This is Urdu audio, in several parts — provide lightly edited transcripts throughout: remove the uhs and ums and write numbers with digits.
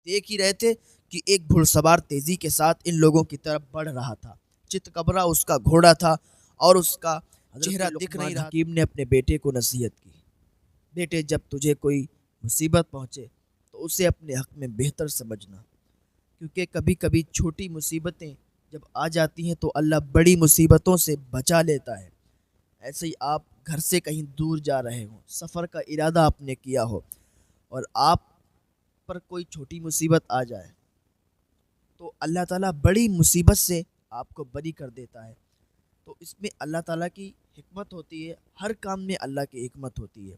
دیکھ ہی رہے تھے کہ ایک گھڑ سوار تیزی کے ساتھ ان لوگوں کی طرف بڑھ رہا تھا۔ چت کبرا اس کا گھوڑا تھا اور اس کا چہرہ دکھ نہیں رہا۔ حکیم نے اپنے بیٹے کو نصیحت کی، بیٹے جب تجھے کوئی مصیبت پہنچے تو اسے اپنے حق میں بہتر سمجھنا، کیونکہ کبھی کبھی چھوٹی مصیبتیں جب آ جاتی ہیں تو اللہ بڑی مصیبتوں سے بچا لیتا ہے۔ ایسے ہی آپ گھر سے کہیں دور جا رہے ہوں، سفر کا ارادہ آپ نے کیا ہو اور آپ پر کوئی چھوٹی مصیبت آ جائے تو اللہ تعالیٰ بڑی مصیبت سے آپ کو بری کر دیتا ہے۔ تو اس میں اللہ تعالیٰ کی حکمت ہوتی ہے، ہر کام میں اللہ کی حکمت ہوتی ہے۔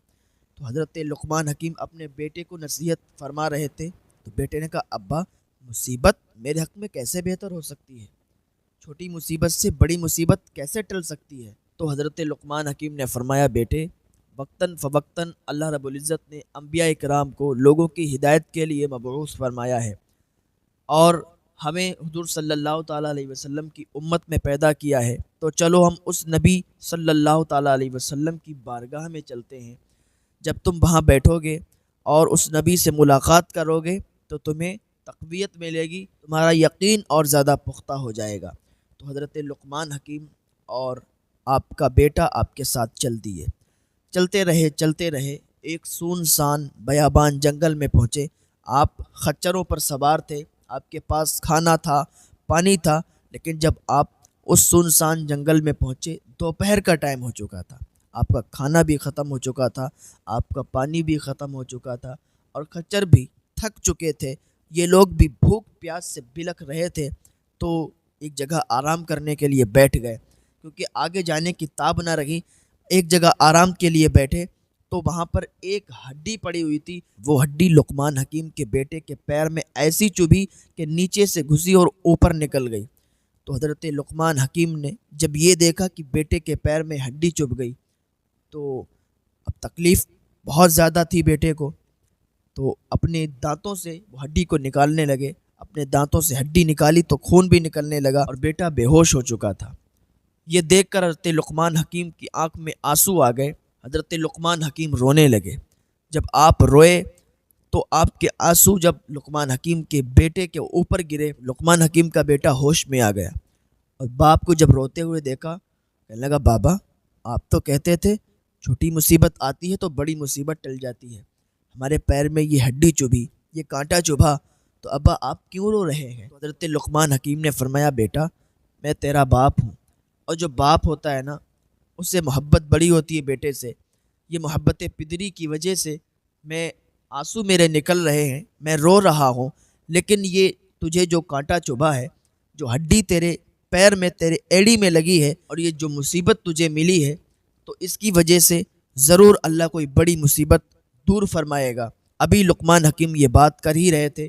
تو حضرت لقمان حکیم اپنے بیٹے کو نصیحت فرما رہے تھے تو بیٹے نے کہا، ابا مصیبت میرے حق میں کیسے بہتر ہو سکتی ہے؟ چھوٹی مصیبت سے بڑی مصیبت کیسے ٹل سکتی ہے؟ تو حضرت لقمان حکیم نے فرمایا، بیٹے وقتاً فوقتاً اللہ رب العزت نے انبیاء کرام کو لوگوں کی ہدایت کے لیے مبعوث فرمایا ہے، اور ہمیں حضور صلی اللہ تعالیٰ علیہ وسلم کی امت میں پیدا کیا ہے، تو چلو ہم اس نبی صلی اللہ تعالیٰ علیہ وسلم کی بارگاہ میں چلتے ہیں۔ جب تم وہاں بیٹھو گے اور اس نبی سے ملاقات کرو گے تو تمہیں تقویت ملے گی، تمہارا یقین اور زیادہ پختہ ہو جائے گا۔ تو حضرت لقمان حکیم اور آپ کا بیٹا آپ کے ساتھ چل دیے، چلتے رہے ایک سونسان بیابان جنگل میں پہنچے۔ آپ خچروں پر سوار تھے، آپ کے پاس کھانا تھا، پانی تھا، لیکن جب آپ اس سونسان جنگل میں پہنچے دوپہر کا ٹائم ہو چکا تھا، آپ کا کھانا بھی ختم ہو چکا تھا، آپ کا پانی بھی ختم ہو چکا تھا، اور خچر بھی تھک چکے تھے، یہ لوگ بھی بھوک پیاس سے بلک رہے تھے۔ تو ایک جگہ آرام کرنے کے لیے بیٹھ گئے، کیونکہ آگے جانے کی تاب نہ رہی۔ ایک جگہ آرام کے لیے بیٹھے تو وہاں پر ایک ہڈی پڑی ہوئی تھی، وہ ہڈی لقمان حکیم کے بیٹے کے پیر میں ایسی چبھی کہ نیچے سے گھسی اور اوپر نکل گئی۔ تو حضرت لقمان حکیم نے جب یہ دیکھا کہ بیٹے کے پیر میں ہڈی چبھ گئی تو اب تکلیف بہت زیادہ تھی بیٹے کو، تو اپنے دانتوں سے وہ ہڈی کو نکالنے لگے۔ اپنے دانتوں سے ہڈی نکالی تو خون بھی نکلنے لگا اور بیٹا بے ہوش ہو چکا تھا۔ یہ دیکھ کر حضرت لقمان حکیم کی آنکھ میں آنسو آ گئے۔ حضرت لقمان حکیم رونے لگے۔ جب آپ روئے تو آپ کے آنسو جب لقمان حکیم کے بیٹے کے اوپر گرے، لقمان حکیم کا بیٹا ہوش میں آ گیا، اور باپ کو جب روتے ہوئے دیکھا کہنے لگا، بابا آپ تو کہتے تھے چھوٹی مصیبت آتی ہے تو بڑی مصیبت ٹل جاتی ہے، ہمارے پیر میں یہ ہڈی چبھی، یہ کانٹا چبھا، تو ابا آپ کیوں رو رہے ہیں؟ تو حضرت لقمان حکیم نے فرمایا، بیٹا میں تیرا باپ ہوں، اور جو باپ ہوتا ہے نا اس سے محبت بڑی ہوتی ہے بیٹے سے۔ یہ محبت پدری کی وجہ سے میں آنسو میرے نکل رہے ہیں، میں رو رہا ہوں، لیکن یہ تجھے جو کانٹا چبھا ہے، جو ہڈی تیرے پیر میں تیرے ایڑی میں لگی ہے، اور یہ جو مصیبت تجھے ملی ہے، تو اس کی وجہ سے ضرور اللہ کوئی بڑی مصیبت دور فرمائے گا۔ ابھی لقمان حکیم یہ بات کر ہی رہے تھے،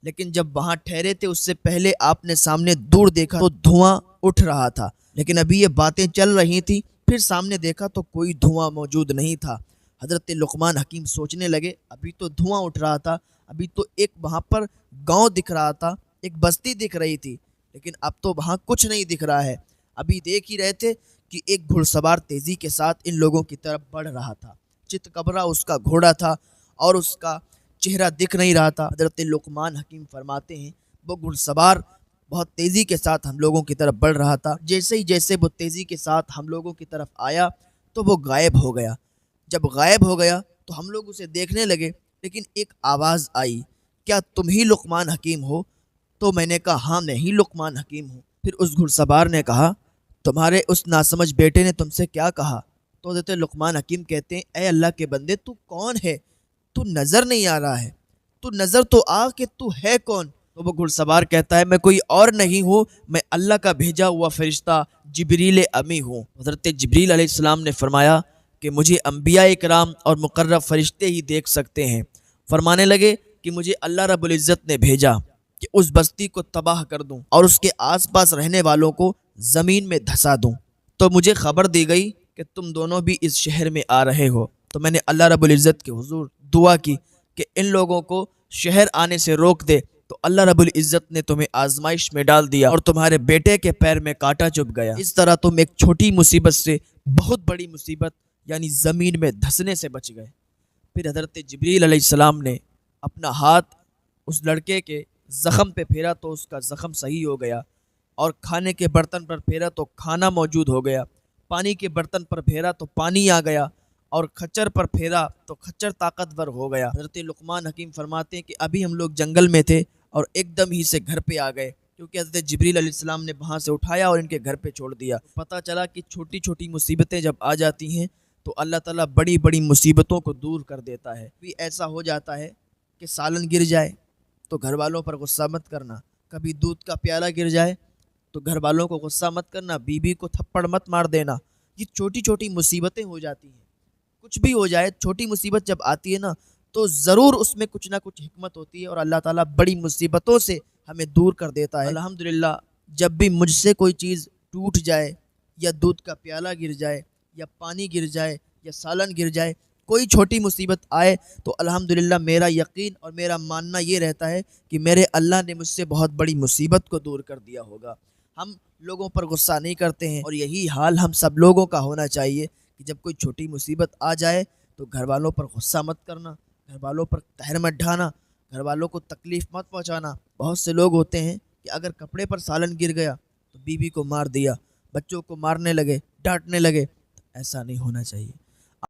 لیکن جب وہاں ٹھہرے تھے اس سے پہلے آپ نے سامنے دور دیکھا تو دھواں اٹھ رہا تھا، لیکن ابھی یہ باتیں چل رہی تھیں، پھر سامنے دیکھا تو کوئی دھواں موجود نہیں تھا۔ حضرت لقمان حکیم سوچنے لگے، ابھی تو دھواں اٹھ رہا تھا، ابھی تو ایک وہاں پر گاؤں دکھ رہا تھا، ایک بستی دکھ رہی تھی، لیکن اب تو وہاں کچھ نہیں دکھ رہا ہے۔ ابھی دیکھ ہی رہے تھے کہ ایک گھڑ سوار تیزی کے ساتھ ان لوگوں کی طرف بڑھ رہا تھا، چت کبرا اس کا گھوڑا تھا اور اس کا چہرہ دکھ نہیں رہا تھا۔ حضرت لقمان حکیم فرماتے ہیں، وہ گھڑ سوار بہت تیزی کے ساتھ ہم لوگوں کی طرف بڑھ رہا تھا، جیسے وہ تیزی کے ساتھ ہم لوگوں کی طرف آیا تو وہ غائب ہو گیا۔ جب غائب ہو گیا تو ہم لوگ اسے دیکھنے لگے، لیکن ایک آواز آئی، کیا تم ہی لقمان حکیم ہو؟ تو میں نے کہا، ہاں میں ہی لقمان حکیم ہوں۔ پھر اس گھڑ سوار نے کہا، تمہارے اس ناسمجھ بیٹے نے تم سے کیا کہا؟ تو حضرت لقمان حکیم کہتے ہیں، اے اللہ کے بندے تو کون ہے؟ تو نظر نہیں آ رہا ہے، تو نظر تو آ کہ تو ہے کون؟ تو وہ گھڑ سوار کہتا ہے، میں کوئی اور نہیں ہوں، میں اللہ کا بھیجا ہوا فرشتہ جبریل امی ہوں۔ حضرت جبریل علیہ السلام نے فرمایا کہ مجھے انبیاء کرام اور مقرب فرشتے ہی دیکھ سکتے ہیں۔ فرمانے لگے کہ مجھے اللہ رب العزت نے بھیجا کہ اس بستی کو تباہ کر دوں اور اس کے آس پاس رہنے والوں کو زمین میں دھسا دوں۔ تو مجھے خبر دی گئی کہ تم دونوں بھی اس شہر میں آ رہے ہو، تو میں نے اللہ رب العزت کے حضور دعا کی کہ ان لوگوں کو شہر آنے سے روک دے، تو اللہ رب العزت نے تمہیں آزمائش میں ڈال دیا اور تمہارے بیٹے کے پیر میں کانٹا چبھ گیا۔ اس طرح تم ایک چھوٹی مصیبت سے بہت بڑی مصیبت یعنی زمین میں دھسنے سے بچ گئے۔ پھر حضرت جبریل علیہ السلام نے اپنا ہاتھ اس لڑکے کے زخم پہ پھیرا تو اس کا زخم صحیح ہو گیا، اور کھانے کے برتن پر پھیرا تو کھانا موجود ہو گیا، پانی کے برتن پر پھیرا تو پانی آ گیا، اور کھچر پر پھیرا تو کھچر طاقتور ہو گیا۔ حضرت لقمان حکیم فرماتے ہیں کہ ابھی ہم لوگ جنگل میں تھے اور ایک دم ہی سے گھر پہ آ گئے، کیونکہ حضرت جبریل علیہ السلام نے وہاں سے اٹھایا اور ان کے گھر پہ چھوڑ دیا۔ پتہ چلا کہ چھوٹی چھوٹی مصیبتیں جب آ جاتی ہیں تو اللہ تعالیٰ بڑی بڑی مصیبتوں کو دور کر دیتا ہے۔ بھی ایسا ہو جاتا ہے کہ سالن گر جائے تو گھر والوں پر غصہ مت کرنا، کبھی دودھ کا پیالہ گر جائے تو گھر والوں کو غصہ مت کرنا، بیوی کو تھپڑ مت مار دینا۔ یہ چھوٹی چھوٹی مصیبتیں ہو جاتی ہیں، کچھ بھی ہو جائے، چھوٹی مصیبت جب آتی ہے نا تو ضرور اس میں کچھ نہ کچھ حکمت ہوتی ہے، اور اللہ تعالیٰ بڑی مصیبتوں سے ہمیں دور کر دیتا ہے۔ الحمدللہ جب بھی مجھ سے کوئی چیز ٹوٹ جائے، یا دودھ کا پیالہ گر جائے، یا پانی گر جائے، یا سالن گر جائے، کوئی چھوٹی مصیبت آئے تو الحمدللہ میرا یقین اور میرا ماننا یہ رہتا ہے کہ میرے اللہ نے مجھ سے بہت بڑی مصیبت کو دور کر دیا ہوگا۔ ہم لوگوں پر غصہ نہیں کرتے ہیں، اور یہی حال ہم سب لوگوں کا ہونا چاہیے کہ جب کوئی چھوٹی مصیبت آ جائے تو گھر والوں پر غصہ مت کرنا، گھر والوں پر قہر مت ڈھانا، گھر والوں کو تکلیف مت پہنچانا۔ بہت سے لوگ ہوتے ہیں کہ اگر کپڑے پر سالن گر گیا تو بیوی کو مار دیا، بچوں کو مارنے لگے، ڈانٹنے لگے۔ ایسا نہیں ہونا چاہیے۔